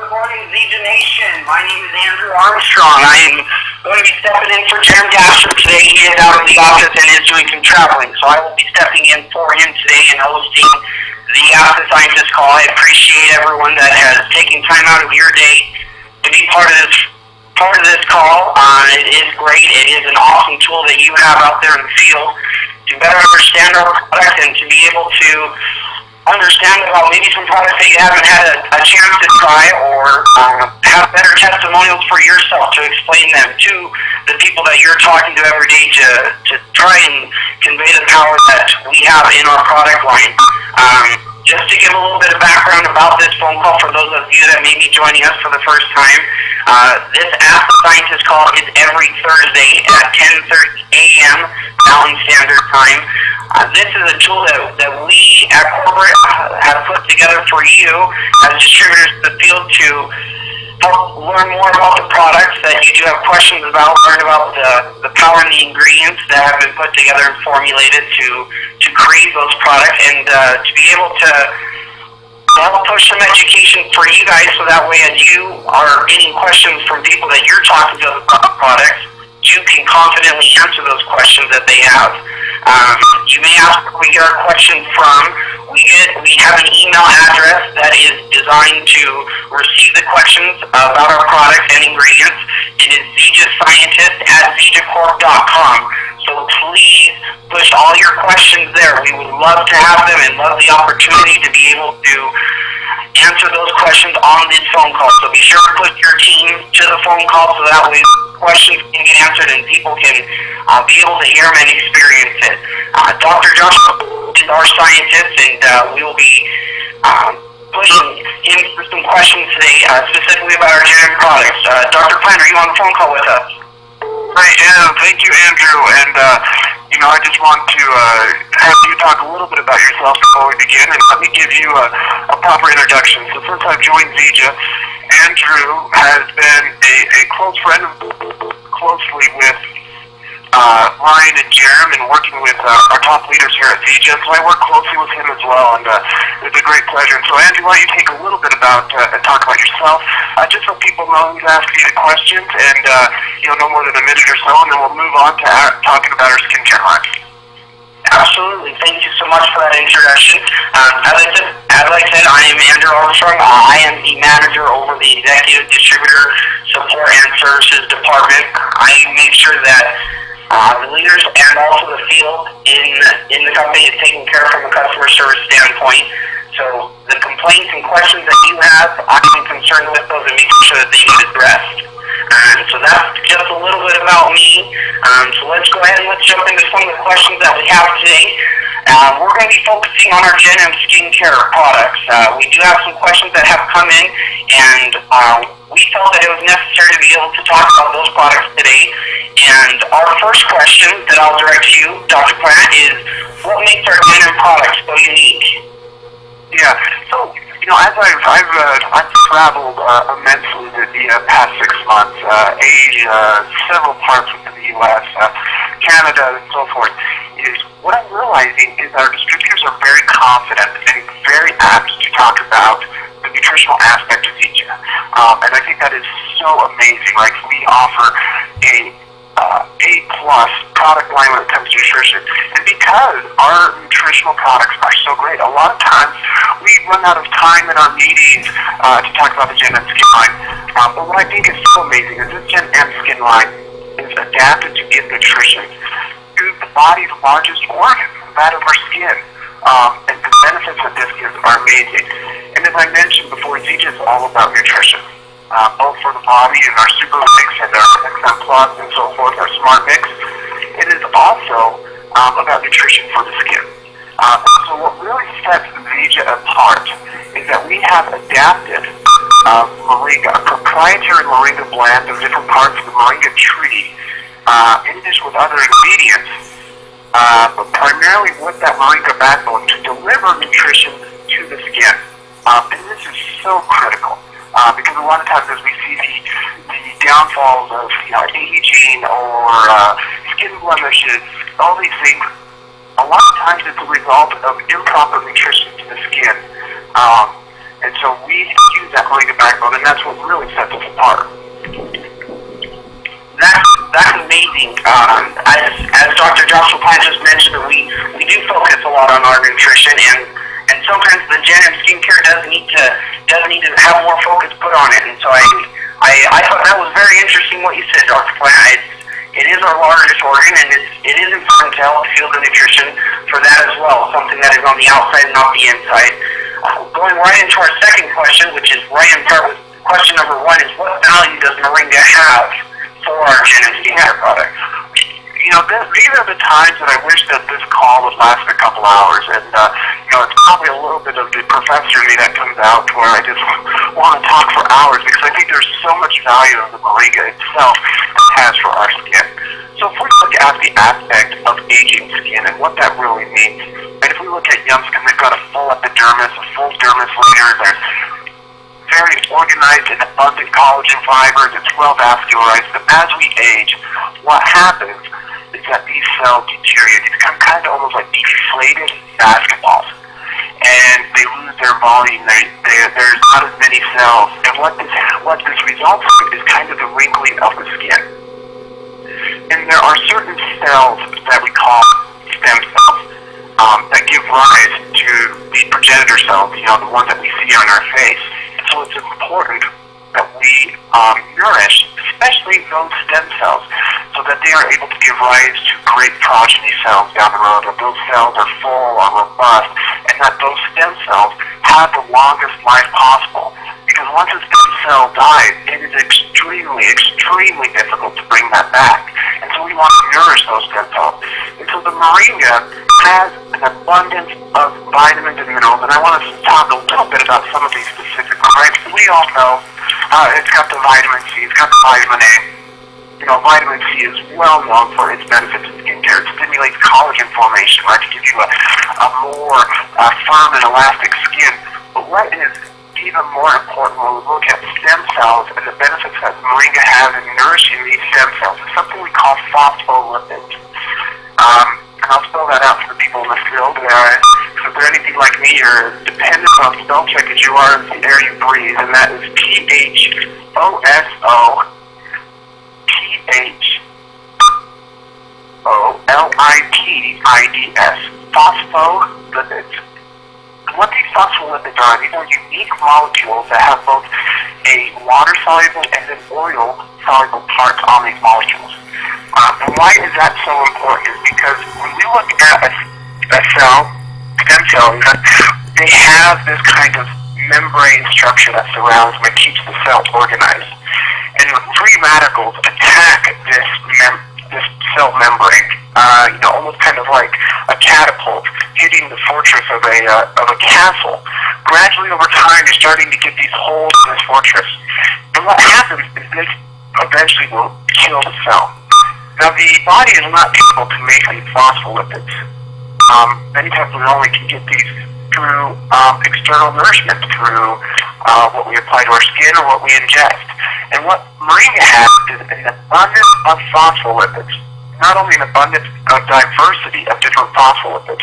Good morning, Zeta Nation. My name is Andrew Armstrong. I am going to be stepping in for Jim Dasher today. He is out of the office and is doing some traveling, so I will be stepping in for him today and hosting the Ask the Scientist call. I appreciate everyone that has taken time out of your day to be part of this call. It is great. It is an awesome tool that you have out there in the field to better understand our product and to be able to understand about maybe some products that you haven't had a chance to try, or have better testimonials for yourself to explain them to the people that you're talking to every day to try and convey the power that we have in our product line. Just to give a little bit of background about this phone call for those of you that may be joining us for the first time, this Ask the Scientist call is every Thursday at 10:30 a.m. Mountain Standard Time. This is a tool that we at corporate have put together for you as distributors in the field to help learn more about the products that you do have questions about, learn about the power and the ingredients that have been put together and formulated to create those products, and to be able to help push some education for you guys, so that way as you are getting questions from people that you're talking to about the products, you can confidently answer those questions that they have. You may ask where we get our questions from. We have an email address that is designed to receive the questions about our products and ingredients. It is zetascientist@zetacorp.com. So please push all your questions there. We would love to have them and love the opportunity to be able to answer those questions on this phone call. So be sure to put your team to the phone call, so that way questions can get answered and people can be able to hear them and experience it. Dr. Joshua is our scientist, and we will be pushing him for some questions today, specifically about our GM products. Dr. Plant, are you on the phone call with us? I am. Thank you, Andrew. And, I just want to have you talk a little bit about yourself before we begin, and let me give you a proper introduction. So since I've joined Zeta, Andrew has been a close friend, closely with Ryan and Jerem, and working with our top leaders here at Zeta. So I work closely with him as well, and it's a great pleasure. And so, Andrew, why don't you take a little bit about and talk about yourself, just so people know who's asking you the questions, and no more than a minute or so, and then we'll move on to talking about our skincare line. Absolutely. Thank you so much for that introduction. As I said, I am Andrew Armstrong. I am the manager over the Executive Distributor Support and Services Department. I make sure that the leaders and also the field in the company is taken care of from a customer service standpoint. So the complaints and questions that you have, I'm concerned with those and making sure that they get addressed. So that's just a little bit about me. So let's go ahead and let's jump into some of the questions that we have today. We're going to be focusing on our GenM skincare products. We do have some questions that have come in, and we felt that it was necessary to be able to talk about those products today. And our first question that I'll direct to you, Dr. Plant, is what makes our GenM products so unique? Yeah, so, as I've traveled immensely the past 6 months, Asia, several parts within the U.S., Canada, and so forth, is what I'm realizing is our distributors are very confident and very apt to talk about the nutritional aspect of Zeta. And I think that is so amazing. Like, we offer a A-plus product line when it comes to nutrition. And because our nutritional products are so great, a lot of times we run out of time in our meetings to talk about the Gen M skin line. But what I think is so amazing is this Gen M skin line is adapted to give nutrition to the body's largest organ, that of our skin. And the benefits that this gives are amazing. And as I mentioned before, Zeta is all about nutrition. Both for the body and our Super Mix and our XM Plus and so forth, our Smart Mix. It is also about nutrition for the skin. So what really sets Zeta apart is that we have adapted moringa, a proprietary moringa blend of different parts of the moringa tree, in addition with other ingredients, but primarily with that moringa backbone to deliver nutrition to the skin. And this is so critical. Because a lot of times as we see the downfalls of aging or skin blemishes, all these things, a lot of times it's a result of improper nutrition to the skin. And so we use is that moringa backbone, and that's what really sets us apart. That's amazing. As Dr. Joshua Plant just mentioned, we do focus a lot on our nutrition, and sometimes the Gen M skincare does need to have more focus put on it. And so I thought that was very interesting what you said, Dr. Plant. It is our largest organ, and it is important to help the field of nutrition for that as well, something that is on the outside, not the inside. Going right into our second question, which is right in part with question number one, is what value does moringa have for our Gen M skincare product? You know, these are the times that I wish that this call would last a couple hours, and you know, it's probably a little bit of the professor in me that comes out to where I just want to talk for hours, because I think there's so much value in the moringa itself has for our skin. So if we look at the aspect of aging skin and what that really means, and if we look at young skin, they've got a full epidermis, a full dermis layer, there's very organized and abundant collagen fibers, it's well vascularized, but as we age, what happens is that these cells deteriorate. They become kind of almost like deflated basketballs, and they lose their volume. There's not as many cells, and what this results in is kind of the wrinkling of the skin. And there are certain cells that we call stem cells that give rise to the progenitor cells, you know, the ones that we see on our face. So it's important that we nourish, especially those stem cells, so that they are able to give rise to great progeny cells down the road, or those cells are full or robust, and that those stem cells have the longest life possible. Because once a stem cell dies, it is extremely, extremely difficult to bring that back. And so we want to nourish those stem cells. And so the moringa has an abundance of vitamins and minerals, and I want to talk a little bit about some of these specific ones. We all know it's got the vitamin C, it's got the vitamin A. You know, vitamin C is well known for its benefits in skincare. It stimulates collagen formation, right, to give you a more firm and elastic skin. But what is even more important when we look at stem cells and the benefits that moringa has in nourishing these stem cells is something we call phospholipids. And I'll spell that out for the people in the field. If they're anything like me, you're dependent on spell check as you are in the air you breathe, and that is PHOSOLIPIDS. Phospholipids. And what these phospholipids are, these are unique molecules that have both a water-soluble and an oil-soluble part on these molecules. And why is that so important? Is because when we look at a cell, stem cell, they have this kind of membrane structure that surrounds them and keeps the cell organized. And free radicals attack this cell membrane, almost kind of like a catapult hitting the fortress of a castle. Gradually over time, you're starting to get these holes in this fortress. And what happens is this eventually will kill the cell. Now, the body is not able to make these phospholipids. Many times we only can get these through external nourishment, through what we apply to our skin or what we ingest. And what moringa has is an abundance of phospholipids, not only an abundance of diversity of different phospholipids,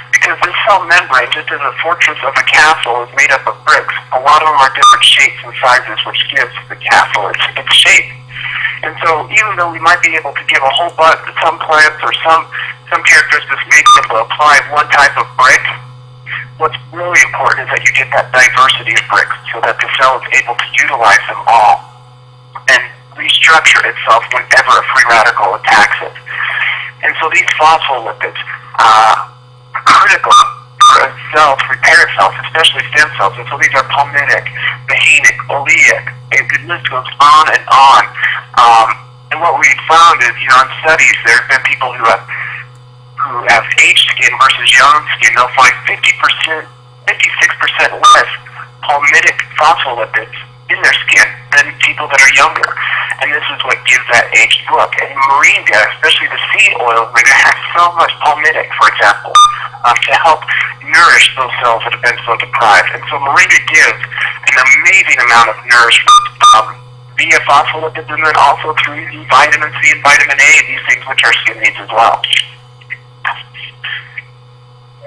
because this cell membrane, just as a fortress of a castle, is made up of bricks. A lot of them are different shapes and sizes, which gives the castle its shape. And so even though we might be able to give a whole bunch to some plants or some characteristics may be able to apply one type of brick, what's really important is that you get that diversity of bricks so that the cell is able to utilize them all and restructure itself whenever a free radical attacks it. And so these phospholipids are critical for a cell to repair itself, especially stem cells. And so these are palmitic, mahinic, oleic, and the list goes on and on. And what we found is, in studies, there have been people who have aged skin versus young skin. They'll find 50%, 56% less palmitic phospholipids in their skin than people that are younger. And this is what gives that aged look. And moringa, especially the seed oil, has so much palmitic, for example, to help nourish those cells that have been so deprived. And so moringa gives an amazing amount of nourishment via phospholipids, and then also through the vitamin C and vitamin A, these things which our skin needs as well.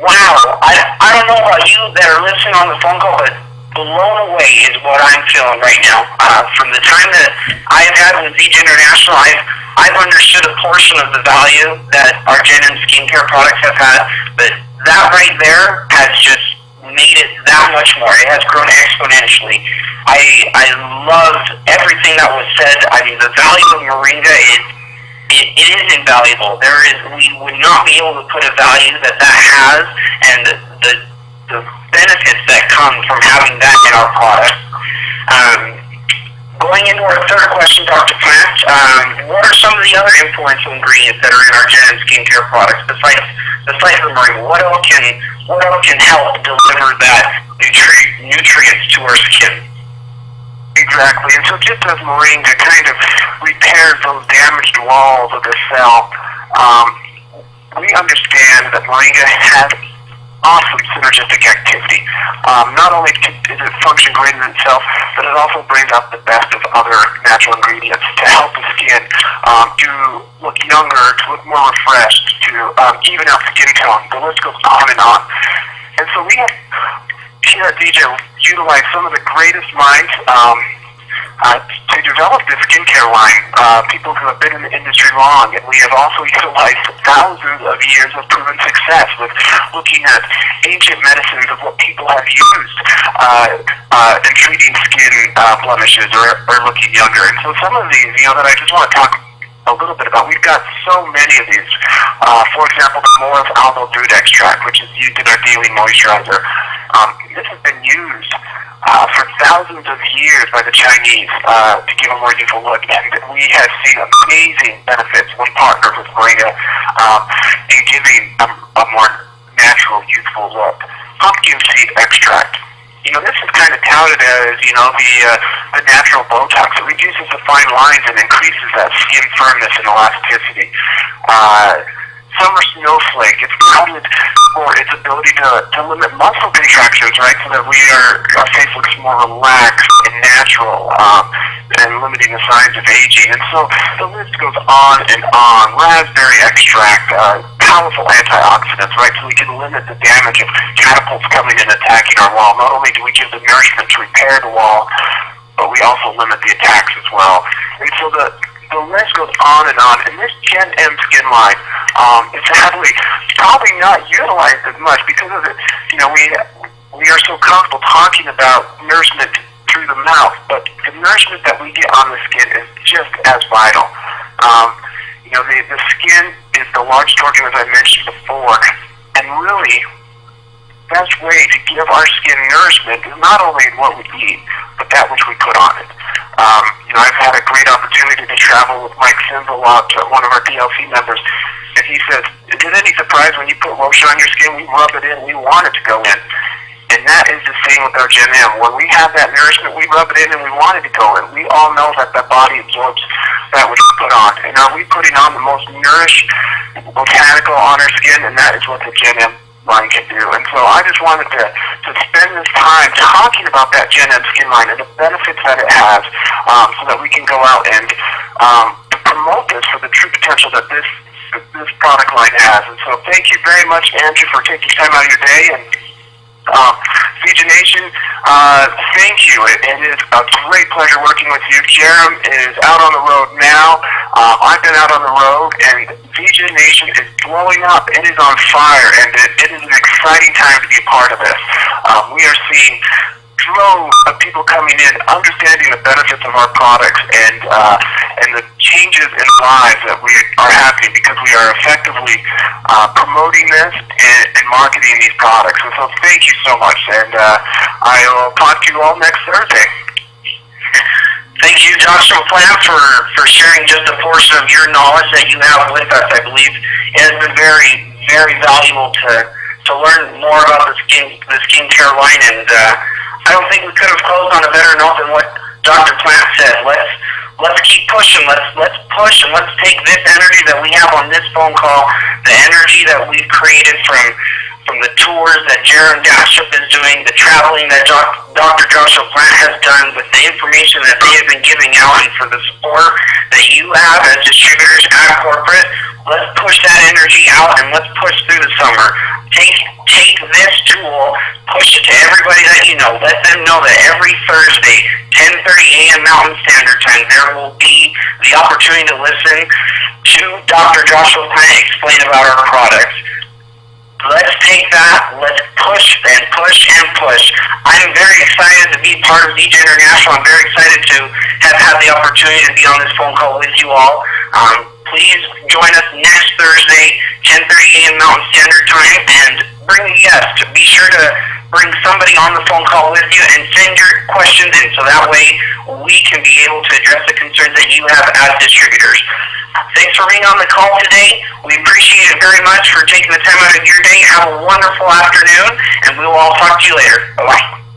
Wow, I don't know about you that are listening on the phone call, but blown away is what I'm feeling right now. From the time that I've had with VJ International, I've understood a portion of the value that our Gen M skincare products have had, but that right there has just made it that much more. It has grown exponentially. I loved everything that was said. I mean, the value of Moringa it is invaluable. We would not be able to put a value that has, and the benefits that come from having that in our product. Going into our third question, Dr. Plant, what are some of the other influential ingredients that are in our Gen M skincare products besides the Moringa? What else can help deliver that nutrients to our skin? Exactly, and so just as Moringa kind of repairs those damaged walls of the cell, we understand that Moringa has awesome synergistic activity. Not only does it function great in itself, but it also brings out the best of other natural ingredients to help the skin to look younger, to look more refreshed, to even out skin tone. The list goes on and on. And so we have here at DJ utilize some of the greatest minds to develop this skincare line, people who have been in the industry long, and we have also utilized thousands of years of proven success with looking at ancient medicines of what people have used in treating skin blemishes or looking younger. And so some of these, that I just want to talk a little bit about. We've got so many of these. For example, the Morus algal root extract, which is used in our daily moisturizer. This has been used for thousands of years by the Chinese to give a more youthful look, and we have seen amazing benefits when partnered with Moringa in giving a more natural, youthful look. Pumpkin seed extract. This is kind of touted as, the natural Botox. It reduces the fine lines and increases that skin firmness and elasticity. Summer snowflake, it's touted for its ability to limit muscle contractions, right, so that our face looks more relaxed and natural, and limiting the signs of aging. And so the list goes on and on. Raspberry extract, powerful antioxidants, right, so we can limit the damage of catapults coming and attacking our wall. Not only do we give the nourishment to repair the wall, but we also limit the attacks as well. And so the list goes on, and this Gen M skin line is sadly probably not utilized as much because of it. We are so comfortable talking about nourishment through the mouth, but the nourishment that we get on the skin is just as vital. The skin is the largest organ, as I mentioned before, and really best way to give our skin nourishment is not only in what we eat, but that which we put on it. I've had a great opportunity to travel with Mike Sims a lot, one of our DLC members, and he says, is it any surprise when you put lotion on your skin, we rub it in, we want it to go in. And that is the same with our Gen M. When we have that nourishment, we rub it in and we want it to go in. We all know that the body absorbs that which we put on. And are we putting on the most nourished botanical on our skin? And that is what the Gen M line can do. And so I just wanted to spend this time talking about that Gen M skin line and the benefits that it has, so that we can go out and promote this for the true potential that this product line has. And so thank you very much, Andrew, for taking time out of your day. And VJ Nation, thank you. It is a great pleasure working with you. Jerem is out on the road now. I've been out on the road, and VJ Nation is blowing up. It is on fire, and it is an exciting time to be a part of this. We are seeing droves of people coming in, understanding the benefits of our products and the changes in lives that we are happening because we are effectively promoting this and marketing these products. And so thank you so much, and I will talk to you all next Thursday. Thank you, Dr. Plant, for sharing just a portion of your knowledge that you have with us. I believe it has been very, very valuable to learn more about the skincare line, and I don't think we could have closed on a better note than what Dr. Plant said. Let's keep pushing. Let's push, and let's take this energy that we have on this phone call, the energy that we've created from the tours that Jerem Dastrup is doing, the traveling that Dr. Joshua Plant has done, with the information that they have been giving out, and for the support that you have as distributors at corporate. Let's push that energy out, and let's push through the summer. Take this tool, push it to everybody that you know. Let them know that every Thursday, 10:30 a.m. Mountain Standard Time, there will be the opportunity to listen to Dr. Joshua Plant explain about our products. Let's take that, let's push and push and push. I'm very excited to be part of DJ International. I'm very excited to have had the opportunity to be on this phone call with you all. Please join us next Thursday, 10:30 a.m. Mountain Standard Time, and bring a guest. Be sure to bring somebody on the phone call with you and send your questions in, so that way we can be able to address the concerns that you have as distributors. Thanks for being on the call today. We appreciate it very much for taking the time out of your day. Have a wonderful afternoon, and we will all talk to you later. Bye-bye.